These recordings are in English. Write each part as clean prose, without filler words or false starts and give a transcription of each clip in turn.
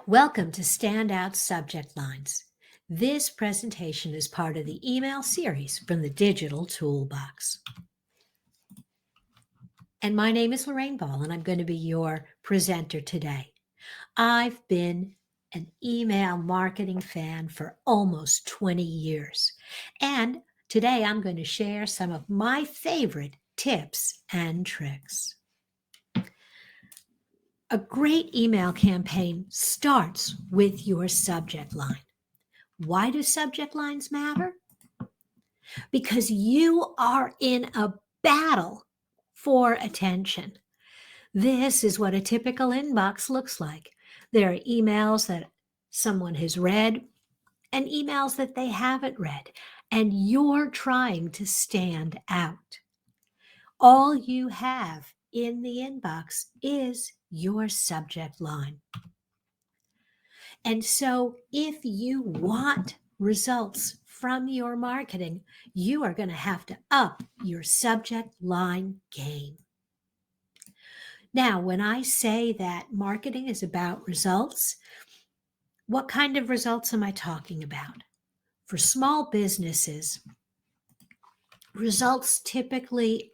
Welcome to Standout Subject Lines. This presentation is part of the email series from the Digital Toolbox. And my name is Lorraine Ball, and I'm going to be your presenter today. I've been an email marketing fan for almost 20 years. And today I'm going to share some of my favorite tips and tricks. A great email campaign starts with your subject line. Why do subject lines matter? Because you are in a battle for attention. This is what a typical inbox looks like. There are emails that someone has read and emails that they haven't read, and you're trying to stand out. All you have in the inbox is your subject line. And so if you want results from your marketing, you are going to have to up your subject line game. Now, when I say that marketing is about results, what kind of results am I talking about? For small businesses, results typically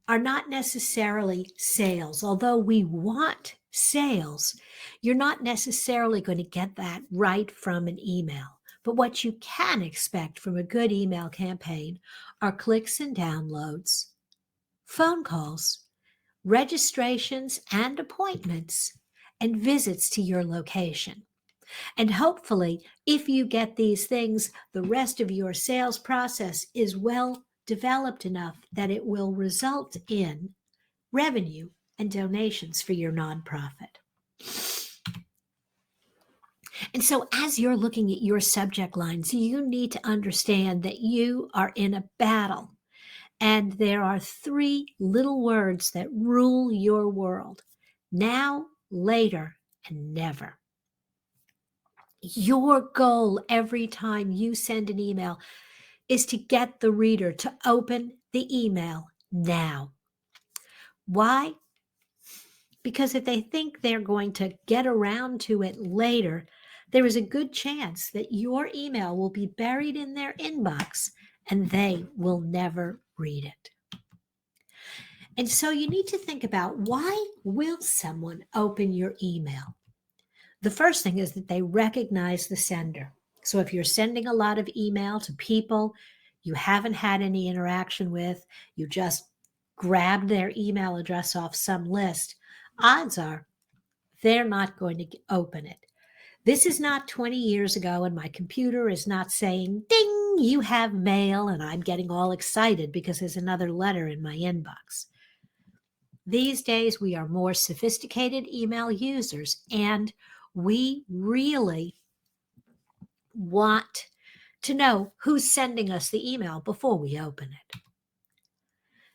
are not necessarily sales. Although we want sales, you're not necessarily going to get that right from an email. But what you can expect from a good email campaign are clicks and downloads, phone calls, registrations and appointments, and visits to your location. And hopefully, if you get these things, the rest of your sales process is well developed enough that it will result in revenue and donations for your nonprofit. And so, as you're looking at your subject lines, you need to understand that you are in a battle. And there are three little words that rule your world: now, later, and never. Your goal every time you send an email is to get the reader to open the email now. Why? Because if they think they're going to get around to it later, there is a good chance that your email will be buried in their inbox and they will never read it. And so you need to think about, why will someone open your email? The first thing is that they recognize the sender. So if you're sending a lot of email to people you haven't had any interaction with, you just grabbed their email address off some list, odds are they're not going to open it. This is not 20 years ago, and my computer is not saying, ding, you have mail, and I'm getting all excited because there's another letter in my inbox. These days, we are more sophisticated email users, and we really want to know who's sending us the email before we open it.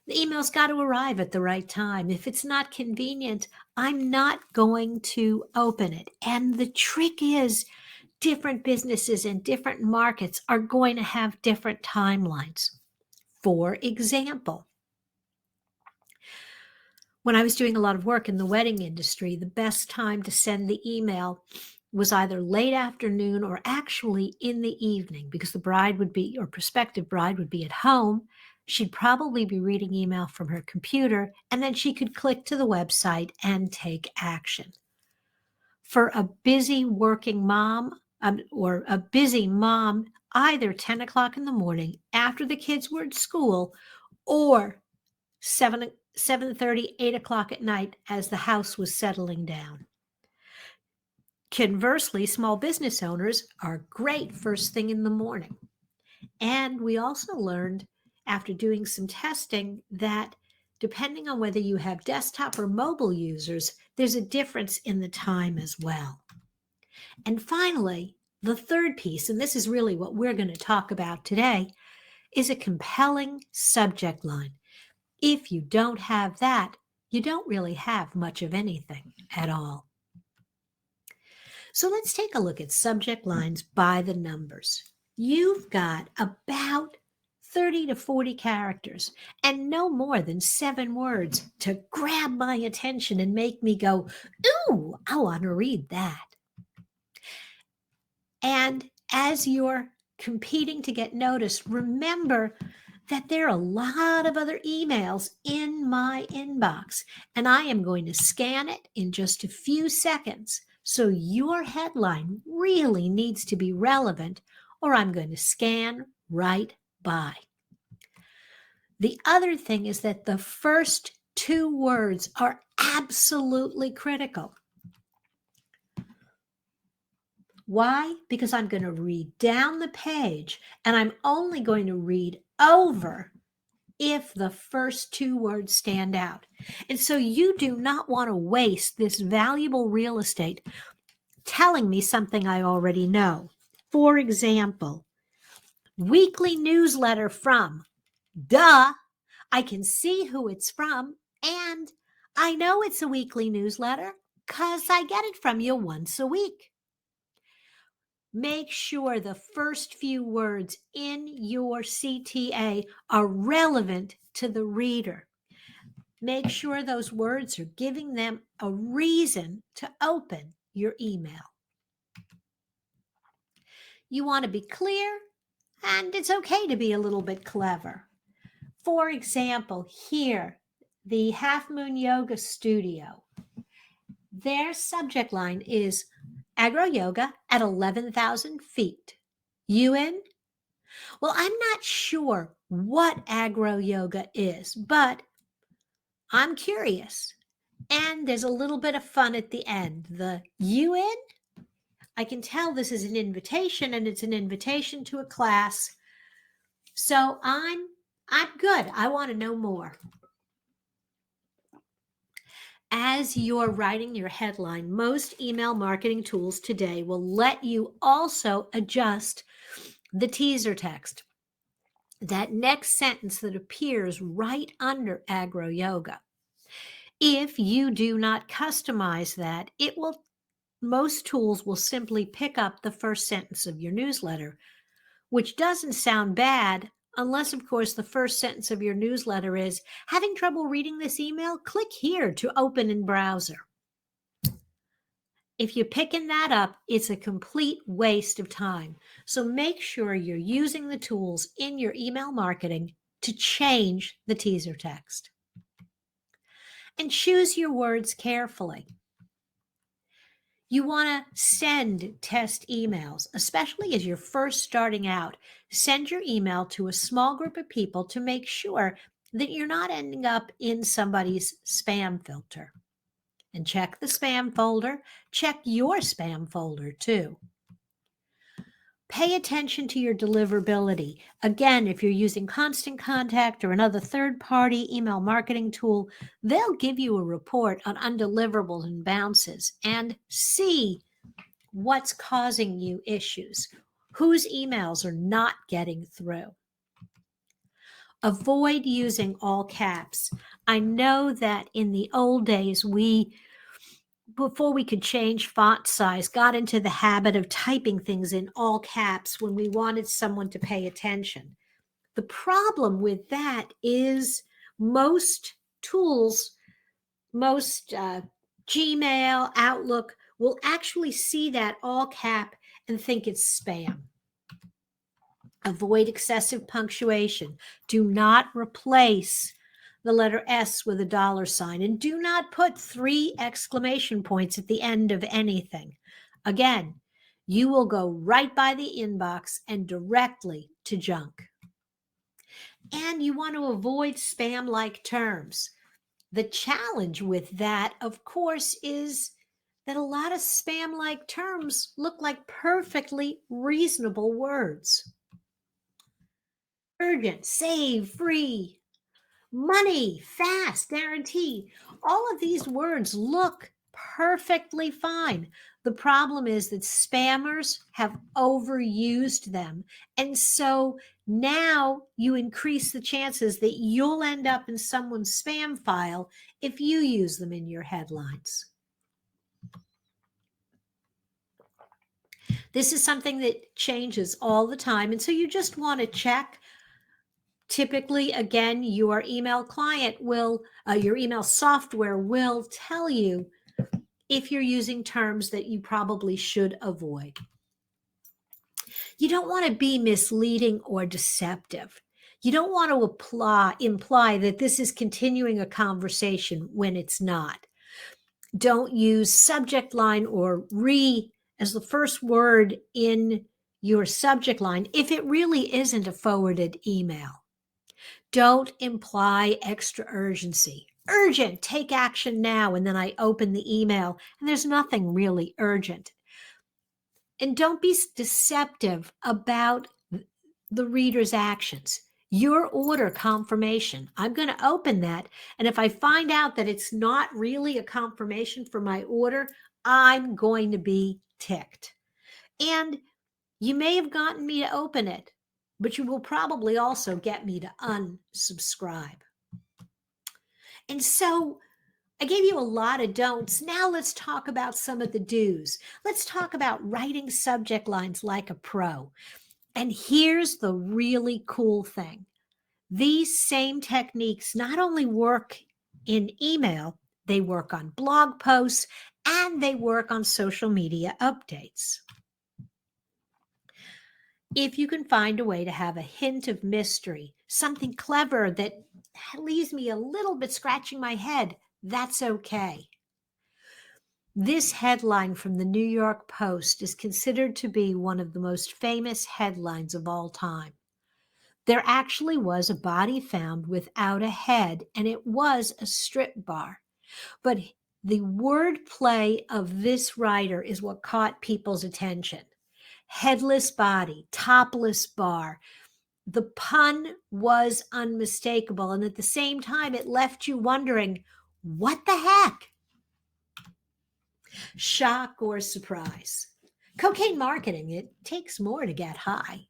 The email's got to arrive at the right time. If it's not convenient, I'm not going to open it. And the trick is, different businesses and different markets are going to have different timelines. For example, when I was doing a lot of work in the wedding industry, the best time to send the email was either late afternoon or actually in the evening, because the bride would be, or prospective bride would be, at home. She'd probably be reading email from her computer, and then she could click to the website and take action. For a busy working mom, or a busy mom, either 10 o'clock in the morning after the kids were at school, or 7:30, 8 o'clock at night as the house was settling down. Conversely, small business owners are great first thing in the morning. And we also learned, after doing some testing, that depending on whether you have desktop or mobile users, there's a difference in the time as well. And finally, the third piece, and this is really what we're going to talk about today, is a compelling subject line. If you don't have that, you don't really have much of anything at all. So let's take a look at subject lines by the numbers. You've got about 30 to 40 characters and no more than 7 words to grab my attention and make me go, ooh, I want to read that. And as you're competing to get noticed, remember that there are a lot of other emails in my inbox, and I am going to scan it in just a few seconds. So your headline really needs to be relevant, or I'm going to scan right by. The other thing is that the first two words are absolutely critical. Why? Because I'm going to read down the page and I'm only going to read over if the first two words stand out. And so you do not want to waste this valuable real estate telling me something I already know. For example, weekly newsletter from, duh, I can see who it's from, and I know it's a weekly newsletter because I get it from you once a week. Make sure the first few words in your CTA are relevant to the reader. Make sure those words are giving them a reason to open your email. You want to be clear, and it's okay to be a little bit clever. For example, here, the Half Moon Yoga Studio, their subject line is Agro Yoga at 11,000 feet. You in? Well, I'm not sure what agro yoga is, but I'm curious. And there's a little bit of fun at the end. The you in? I can tell this is an invitation, and it's an invitation to a class. So I'm good. I want to know more. As you're writing your headline, most email marketing tools today will let you also adjust the teaser text. That next sentence that appears right under agro yoga. If you do not customize that, most tools will simply pick up the first sentence of your newsletter, which doesn't sound bad unless, of course, the first sentence of your newsletter is, having trouble reading this email? Click here to open in browser. If you're picking that up, it's a complete waste of time. So make sure you're using the tools in your email marketing to change the teaser text. And choose your words carefully. You want to send test emails, especially as you're first starting out. Send your email to a small group of people to make sure that you're not ending up in somebody's spam filter. And check the spam folder. Check your spam folder too. Pay attention to your deliverability. Again, if you're using Constant Contact or another third-party email marketing tool, they'll give you a report on undeliverables and bounces and see what's causing you issues, whose emails are not getting through. Avoid using all caps. I know that in the old days, before we could change font size, got into the habit of typing things in all caps when we wanted someone to pay attention. The problem with that is most tools, most Gmail, Outlook will actually see that all cap and think it's spam. Avoid excessive punctuation. Do not replace the letter S with a $sign, and do not put 3 exclamation points at the end of anything. Again, you will go right by the inbox and directly to junk. And you want to avoid spam-like terms. The challenge with that, of course, is that a lot of spam-like terms look like perfectly reasonable words. Urgent, save, free, money, fast, guarantee. All of these words look perfectly fine. The problem is that spammers have overused them. And so now you increase the chances that you'll end up in someone's spam file if you use them in your headlines. This is something that changes all the time. And so you just want to check. Typically, again, your email client your email software will tell you if you're using terms that you probably should avoid. You don't want to be misleading or deceptive. You don't want to imply that this is continuing a conversation when it's not. Don't use subject line or re as the first word in your subject line if it really isn't a forwarded email. Don't imply extra urgency. Urgent, take action now. And then I open the email and there's nothing really urgent. And don't be deceptive about the reader's actions. Your order confirmation. I'm going to open that. And if I find out that it's not really a confirmation for my order, I'm going to be ticked. And you may have gotten me to open it, but you will probably also get me to unsubscribe. And so I gave you a lot of don'ts. Now let's talk about some of the do's. Let's talk about writing subject lines like a pro. And here's the really cool thing. These same techniques not only work in email, they work on blog posts and they work on social media updates. If you can find a way to have a hint of mystery, something clever that leaves me a little bit scratching my head, that's okay. This headline from the New York Post is considered to be one of the most famous headlines of all time. There actually was a body found without a head, and it was a strip bar. But the wordplay of this writer is what caught people's attention. Headless body, topless bar. The pun was unmistakable, and at the same time, it left you wondering, what the heck? Shock or surprise? Cocaine marketing, it takes more to get high.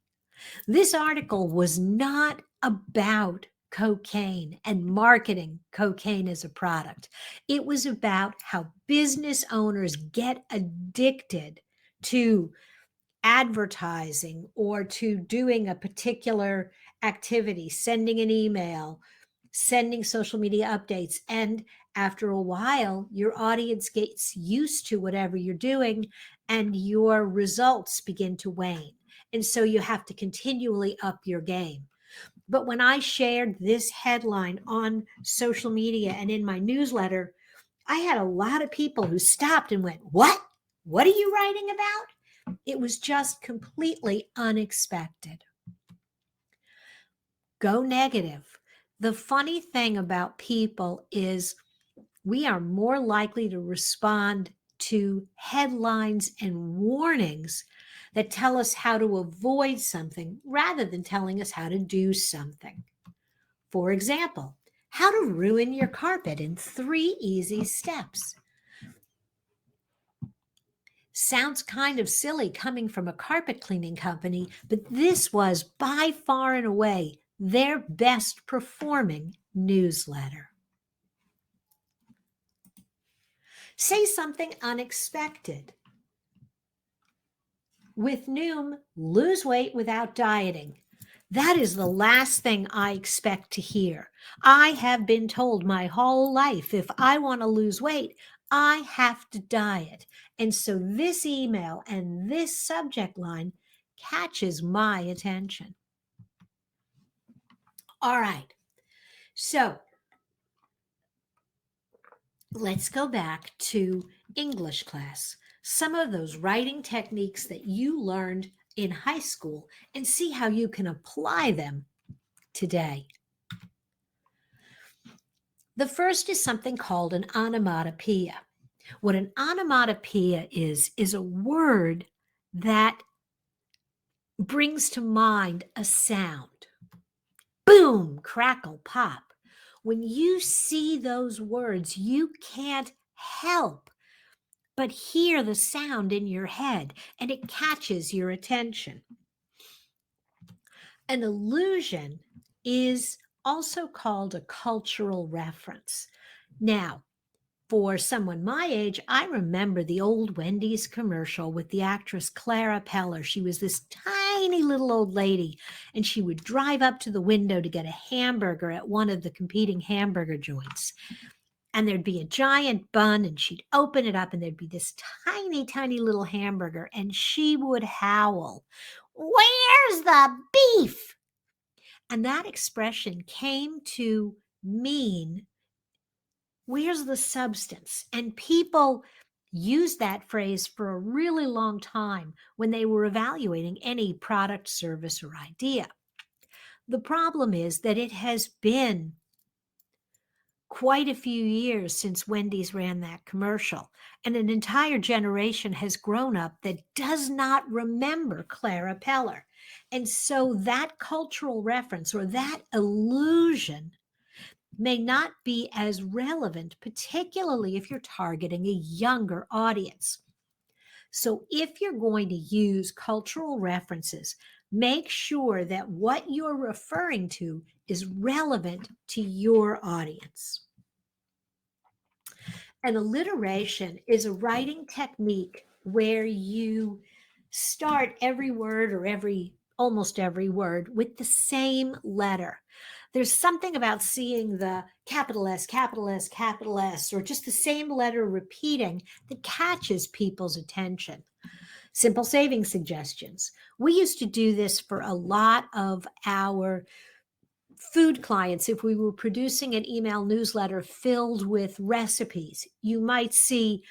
This article was not about cocaine and marketing cocaine as a product. It was about how business owners get addicted to advertising or to doing a particular activity, sending an email, sending social media updates. And after a while, your audience gets used to whatever you're doing and your results begin to wane. And so you have to continually up your game. But when I shared this headline on social media and in my newsletter, I had a lot of people who stopped and went, "What? What are you writing about?" It was just completely unexpected. Go negative. The funny thing about people is we are more likely to respond to headlines and warnings that tell us how to avoid something rather than telling us how to do something. For example, how to ruin your carpet in 3 easy steps. Sounds kind of silly coming from a carpet cleaning company, but this was by far and away their best performing newsletter. Say something unexpected. With Noom, lose weight without dieting. That is the last thing I expect to hear. I have been told my whole life if I want to lose weight, I have to diet. And so this email and this subject line catches my attention. All right. So let's go back to English class. Some of those writing techniques that you learned in high school and see how you can apply them today. The first is something called an onomatopoeia. What an onomatopoeia is a word that brings to mind a sound. Boom, crackle, pop. When you see those words, you can't help but hear the sound in your head, and it catches your attention. An allusion is also called a cultural reference. Now, for someone my age, I remember the old Wendy's commercial with the actress Clara Peller. She was this tiny little old lady, and she would drive up to the window to get a hamburger at one of the competing hamburger joints. And there'd be a giant bun, and she'd open it up, and there'd be this tiny, tiny little hamburger, and she would howl. Where's the beef? And that expression came to mean, where's the substance? And people used that phrase for a really long time when they were evaluating any product, service, or idea. The problem is that it has been quite a few years since Wendy's ran that commercial, and an entire generation has grown up that does not remember Clara Peller. And so that cultural reference or that illusion may not be as relevant, particularly if you're targeting a younger audience. So if you're going to use cultural references, make sure that what you're referring to is relevant to your audience. An alliteration is a writing technique where you start every word or almost every word with the same letter. There's something about seeing the capital S, capital S, capital S, or just the same letter repeating that catches people's attention. Simple saving suggestions. We used to do this for a lot of our food clients. If we were producing an email newsletter filled with recipes, you might see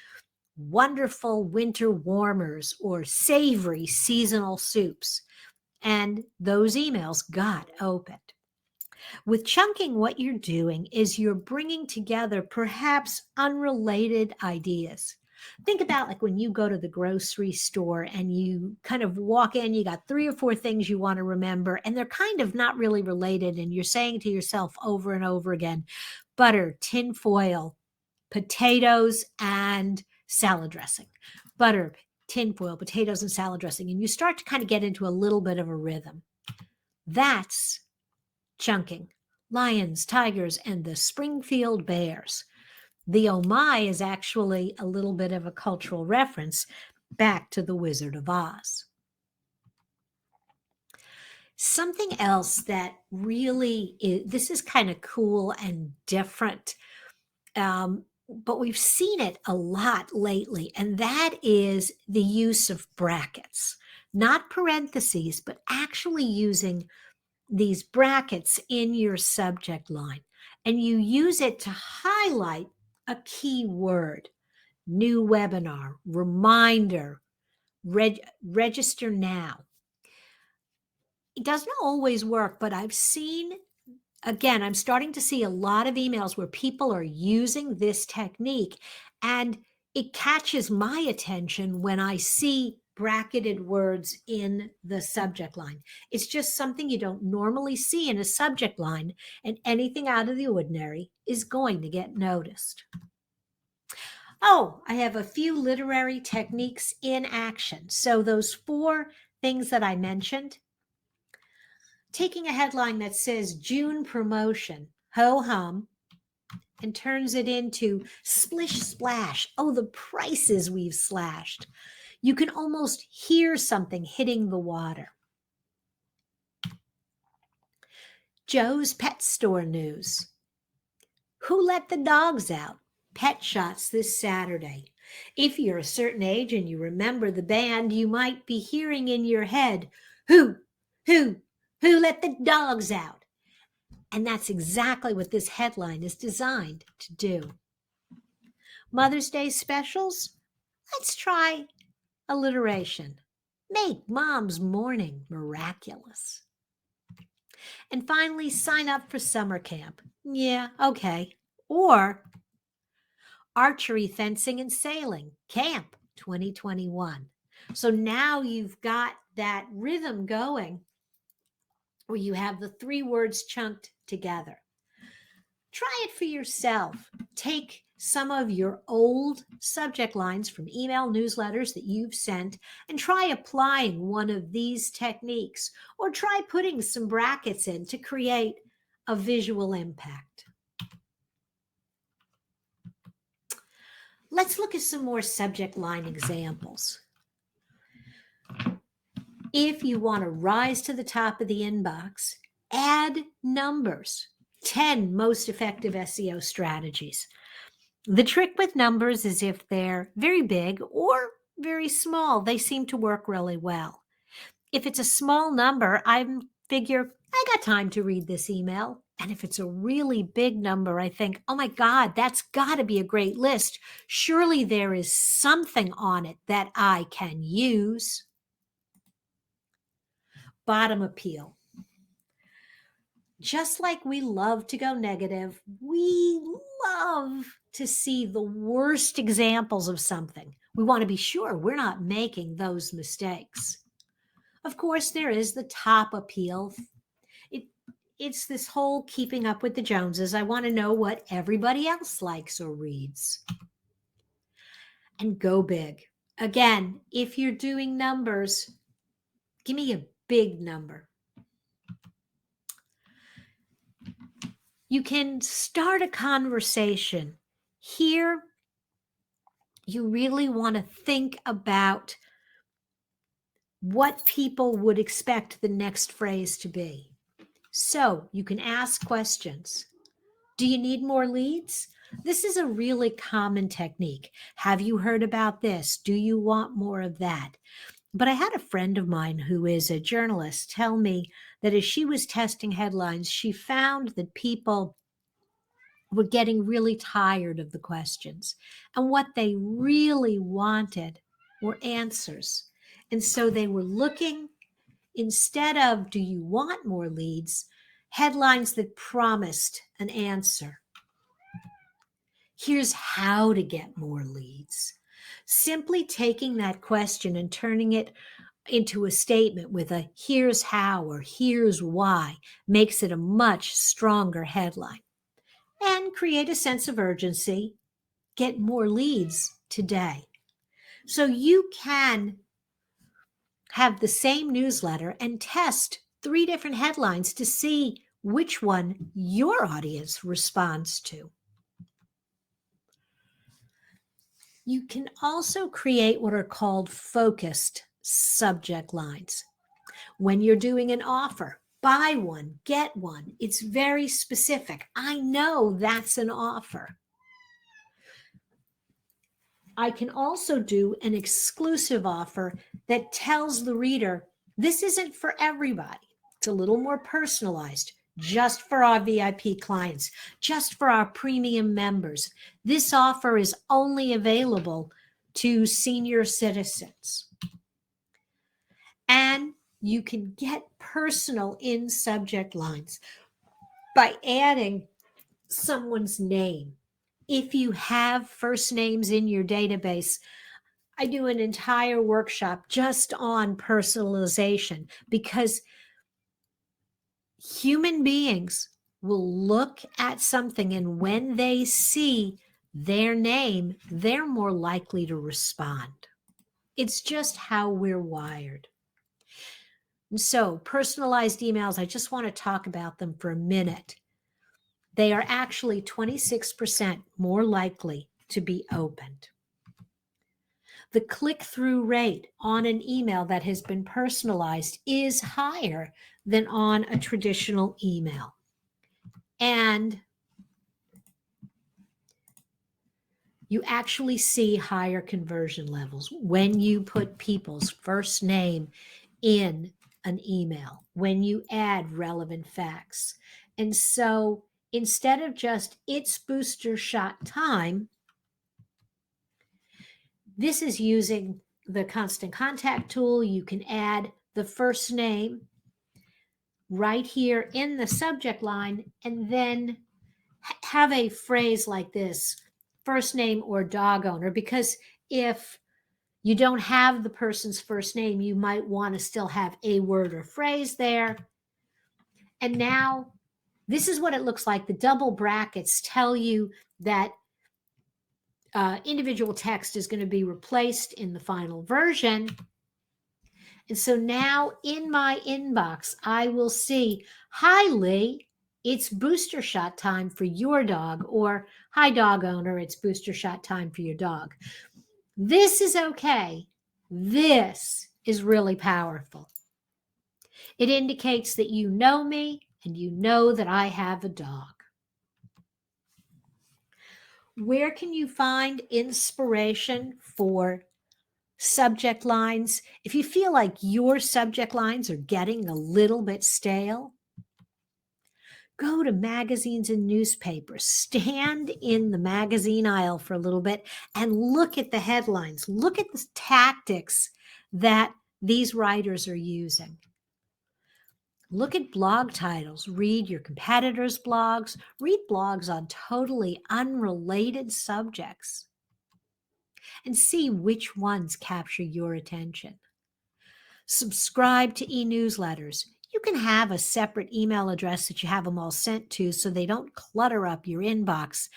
wonderful winter warmers or savory seasonal soups. And those emails got opened. With chunking, what you're doing is you're bringing together perhaps unrelated ideas. Think about like when you go to the grocery store and you kind of walk in, you got 3 or 4 things you want to remember, and they're kind of not really related. And you're saying to yourself over and over again, butter, tin foil, potatoes, and salad dressing. Butter, tin foil, potatoes, and salad dressing. And you start to kind of get into a little bit of a rhythm. That's chunking. Lions, tigers, and the Springfield Bears. The oh my is actually a little bit of a cultural reference back to the Wizard of Oz. Something else that really this is kind of cool and different, but we've seen it a lot lately, and that is the use of brackets, not parentheses, but actually using these brackets in your subject line, and you use it to highlight a key word: new webinar, reminder, register now. It doesn't always work, but I'm starting to see a lot of emails where people are using this technique, and it catches my attention when I see bracketed words in the subject line. It's just something you don't normally see in a subject line, and anything out of the ordinary is going to get noticed. Oh, I have a few literary techniques in action. So those 4 things that I mentioned, taking a headline that says June promotion, ho hum, and turns it into splish splash. Oh, the prices we've slashed. You can almost hear something hitting the water. Joe's Pet Store News. Who let the dogs out? Pet shots this Saturday. If you're a certain age and you remember the band, you might be hearing in your head, who let the dogs out? And that's exactly what this headline is designed to do. Mother's Day specials? Let's try alliteration. Make mom's morning miraculous. And finally, sign up for summer camp. Yeah, okay. Or archery, fencing, and sailing camp 2021. So now you've got that rhythm going where you have the 3 words chunked together. Try it for yourself. Take some of your old subject lines from email newsletters that you've sent and try applying one of these techniques, or try putting some brackets in to create a visual impact. Let's look at some more subject line examples. If you want to rise to the top of the inbox, add numbers. 10 most effective SEO strategies. The trick with numbers is if they're very big or very small, they seem to work really well. If it's a small number, I figure I got time to read this email. And if it's a really big number, I think, oh my God, that's got to be a great list. Surely there is something on it that I can use. Bottom appeal. Just like we love to go negative, we love to see the worst examples of something. We want to be sure we're not making those mistakes. Of course, there is the top appeal. It's this whole keeping up with the Joneses. I want to know what everybody else likes or reads. And go big. Again, if you're doing numbers, give me a big number. You can start a conversation. Here, you really want to think about what people would expect the next phrase to be. So you can ask questions. Do you need more leads? This is a really common technique. Have you heard about this? Do you want more of that? But I had a friend of mine who is a journalist tell me that as she was testing headlines, she found that people were getting really tired of the questions. And what they really wanted were answers. And so they were looking, instead of, do you want more leads, headlines that promised an answer. Here's how to get more leads. Simply taking that question and turning it into a statement with a here's how or here's why makes it a much stronger headline. And create a sense of urgency. Get more leads today. So you can have the same newsletter and test 3 different headlines to see which one your audience responds to. You can also create what are called focused subject lines. When you're doing an offer, buy one, get one. It's very specific. I know that's an offer. I can also do an exclusive offer that tells the reader, this isn't for everybody. It's a little more personalized, just for our VIP clients, just for our premium members. This offer is only available to senior citizens. And you can get personal in subject lines by adding someone's name. If you have first names in your database, I do an entire workshop just on personalization because human beings will look at something, and when they see their name, they're more likely to respond. It's just how we're wired. And so, personalized emails, I just want to talk about them for a minute. They are actually 26% more likely to be opened. The click-through rate on an email that has been personalized is higher than on a traditional email. And you actually see higher conversion levels when you put people's first name in an email, when you add relevant facts. And so instead of just it's booster shot time, this is using the constant contact tool. You can add the first name right here in the subject line and then have a phrase like this, first name or dog owner, because if you don't have the person's first name, you might want to still have a word or phrase there. And now this is what it looks like. The double brackets tell you that individual text is going to be replaced in the final version. And so now in my inbox, I will see, hi, Lee, it's booster shot time for your dog, or hi, dog owner, it's booster shot time for your dog. This is okay. This is really powerful. It indicates that you know me and you know that I have a dog. Where can you find inspiration for subject lines. If you feel like your subject lines are getting a little bit stale, go to magazines and newspapers, stand in the magazine aisle for a little bit and look at the headlines. Look at the tactics that these writers are using. Look at blog titles, read your competitors' blogs, read blogs on totally unrelated subjects, and see which ones capture your attention. Subscribe to e-newsletters. You can have a separate email address that you have them all sent to so they don't clutter up your inbox,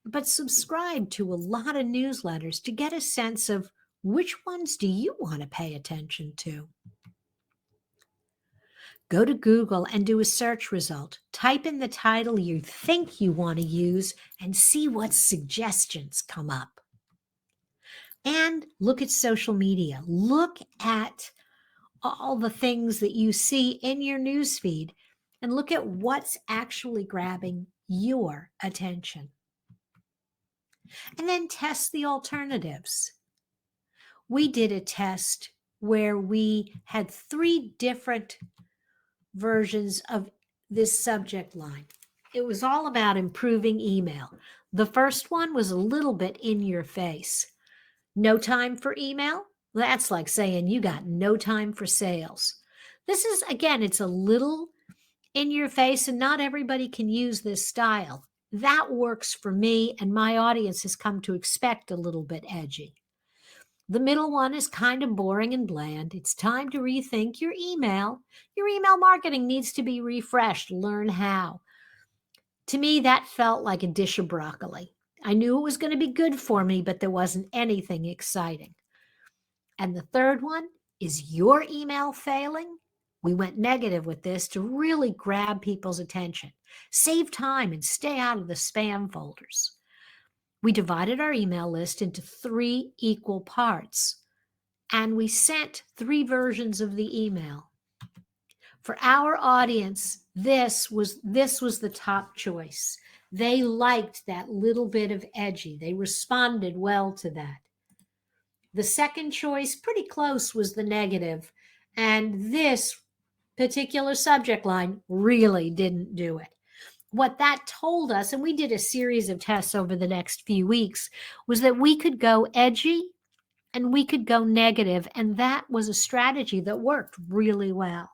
but subscribe to a lot of newsletters to get a sense of which ones do you want to pay attention to. Go to Google and do a search result. Type in the title you think you want to use and see what suggestions come up. And look at social media. Look at all the things that you see in your newsfeed and look at what's actually grabbing your attention. And then test the alternatives. We did a test where we had 3 different versions of this subject line. It was all about improving email. The first one was a little bit in your face. No time for email? That's like saying you got no time for sales. This is, again, it's a little in your face, and not everybody can use this style. That works for me, and my audience has come to expect a little bit edgy. The middle one is kind of boring and bland. It's time to rethink your email. Your email marketing needs to be refreshed. Learn how. To me, that felt like a dish of broccoli. I knew it was going to be good for me, but there wasn't anything exciting. And the third one is your email failing? We went negative with this to really grab people's attention, save time, and stay out of the spam folders. We divided our email list into 3 equal parts, and we sent 3 versions of the email. For our audience, this was the top choice. They liked that little bit of edgy. They responded well to that. The second choice, pretty close, was the negative, and this particular subject line really didn't do it. What that told us, and we did a series of tests over the next few weeks, was that we could go edgy and we could go negative, and that was a strategy that worked really well.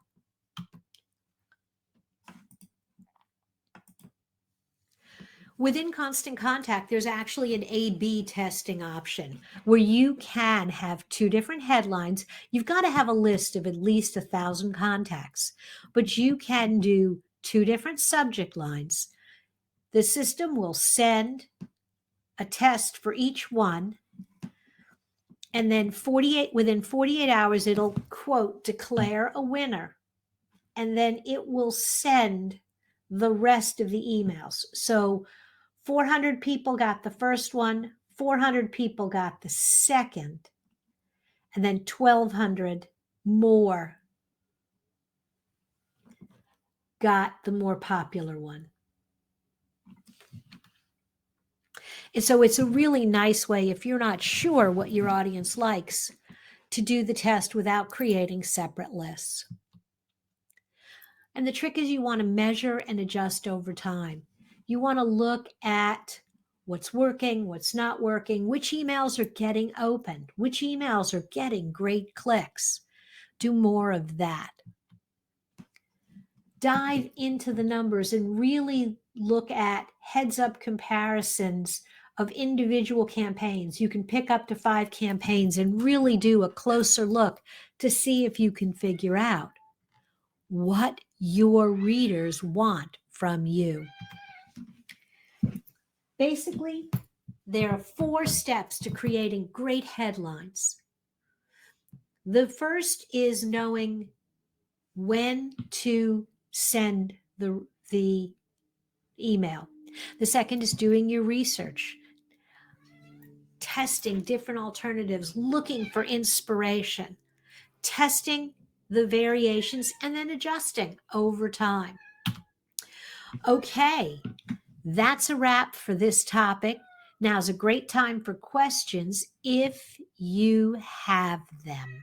Within Constant Contact, there's actually an A/B testing option where you can have 2 different headlines. You've got to have a list of at least 1,000 contacts, but you can do 2 different subject lines. The system will send a test for each one, and then within 48 hours, it'll, quote, declare a winner, and then it will send the rest of the emails. So 400 people got the first one, 400 people got the second, and then 1,200 more got the more popular one. And so it's a really nice way, if you're not sure what your audience likes, to do the test without creating separate lists. And the trick is you want to measure and adjust over time. You want to look at what's working, what's not working, which emails are getting opened, which emails are getting great clicks. Do more of that. Dive into the numbers and really look at heads-up comparisons of individual campaigns. You can pick up to 5 campaigns and really do a closer look to see if you can figure out what your readers want from you. Basically, there are 4 steps to creating great headlines. The first is knowing when to send the email. The second is doing your research, testing different alternatives, looking for inspiration, testing the variations, and then adjusting over time. Okay, that's a wrap for this topic. Now's a great time for questions if you have them.